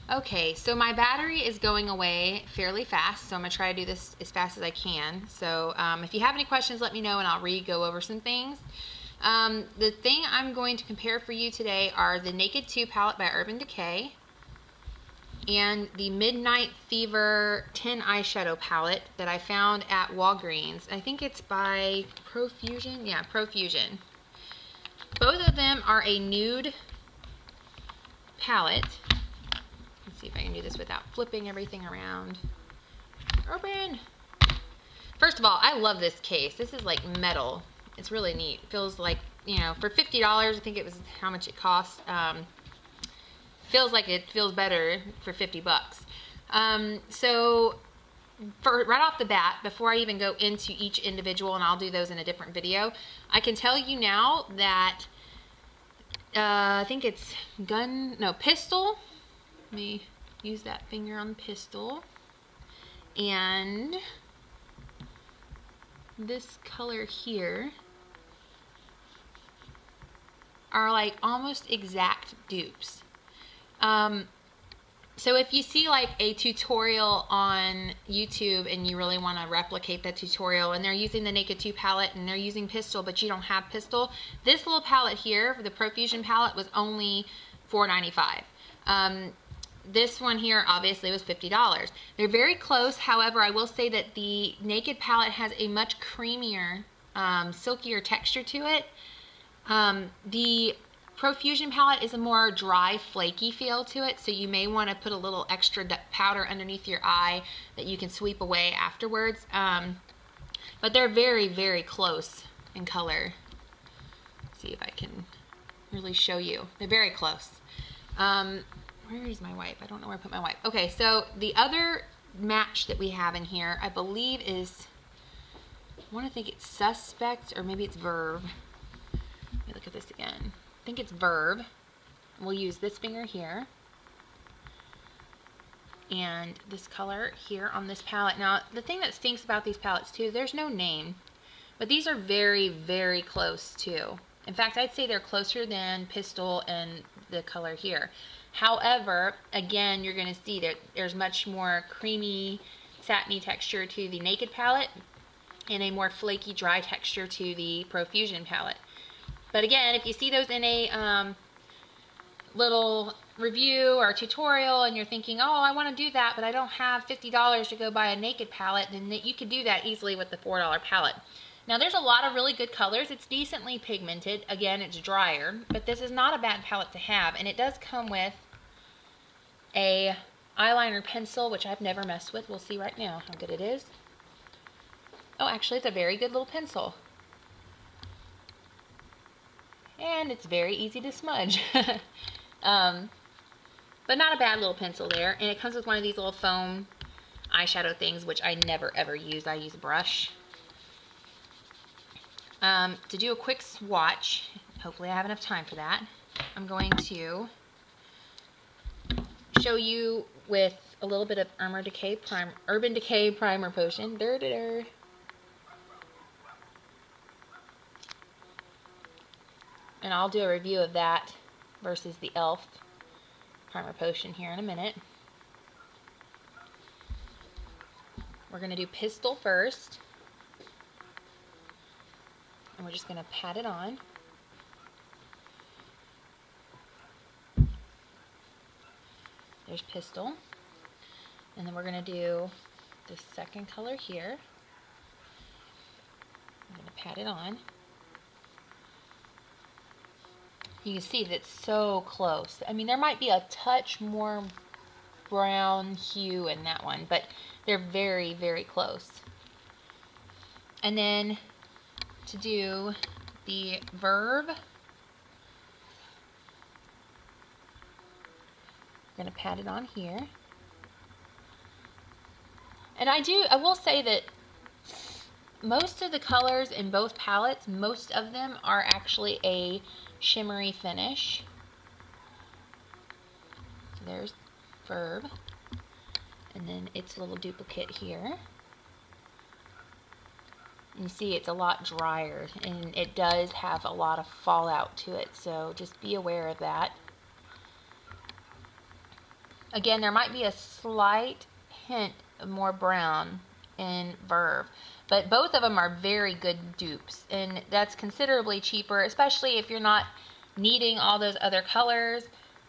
Okay, so my battery is going away fairly fast, so I'm going to try to do this as fast as I can. So if you have any questions, let me know and I'll go over some things. The thing I'm going to compare for you today are the Naked 2 palette by Urban Decay and the Midnight Fever 10 eyeshadow palette that I found at Walgreens. I think it's by Profusion. Yeah, Profusion. Both of them are a nude palette. Let's see if I can do this without flipping everything around. Open! First of all, I love this case. This is like metal. It's really neat. It feels like, you know, for $50, I think it was how much it cost. Feels like it feels better for 50 bucks. So right off the bat, before I even go into each individual, and I'll do those in a different video, I can tell you now that I think it's pistol. Let me use that finger on the pistol. And this color here are like almost exact dupes. So if you see like a tutorial on YouTube and you really want to replicate that tutorial and they're using the Naked 2 palette and they're using Pistol but you don't have Pistol, this little palette here, the Profusion palette, was only $4.95. This one here obviously was $50. They're very close. However, I will say that the Naked palette has a much creamier, silkier texture to it. The Profusion palette is a more dry, flaky feel to it, so you may want to put a little extra powder underneath your eye that you can sweep away afterwards. But they're very, very close in color. Let's see if I can really show you. They're very close. Where is my wipe? I don't know where I put my wipe. Okay, so the other match that we have in here, I believe is, I want to think it's Suspect, or maybe it's Verve. Let me look at this again. I think it's Verve. We'll use this finger here and this color here on this palette. Now, the thing that stinks about these palettes too, there's no name, but these are very, very close too. In fact, I'd say they're closer than Pistol and the color here. However, again, you're going to see that there's much more creamy, satiny texture to the Naked palette and a more flaky, dry texture to the Profusion palette. But again, if you see those in a little review or tutorial and you're thinking, oh, I want to do that, but I don't have $50 to go buy a Naked palette, then you could do that easily with the $4 palette. Now, there's a lot of really good colors. It's decently pigmented. Again, it's drier, but this is not a bad palette to have, and it does come with a eyeliner pencil, which I've never messed with. We'll see right now how good it is. Oh, actually, it's a very good little pencil. And it's very easy to smudge. But not a bad little pencil there. And it comes with one of these little foam eyeshadow things, which I never ever use. I use a brush. To do a quick swatch, hopefully I have enough time for that, I'm going to show you with a little bit of Urban Decay Primer Potion. And I'll do a review of that versus the e.l.f. Primer Potion here in a minute. We're going to do Pistol first. And we're just going to pat it on. There's Pistol. And then we're going to do the second color here. I'm going to pat it on. You can see that it's so close. I mean, there might be a touch more brown hue in that one, but they're very, very close. And then to do the Verve, I'm going to pat it on here. And I will say that most of the colors in both palettes, most of them are actually a shimmery finish. So there's Verve, and then its little duplicate here. You see it's a lot drier, and it does have a lot of fallout to it, so just be aware of that. Again, there might be a slight hint of more brown in Verve, but both of them are very good dupes, and that's considerably cheaper, especially if you're not needing all those other colors.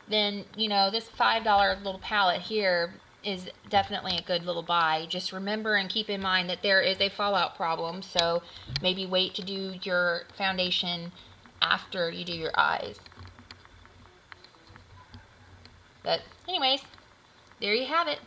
Then, you know, this $5 little palette here is definitely a good little buy. Just remember and keep in mind that there is a fallout problem, so maybe wait to do your foundation after you do your eyes. But anyways, there you have it.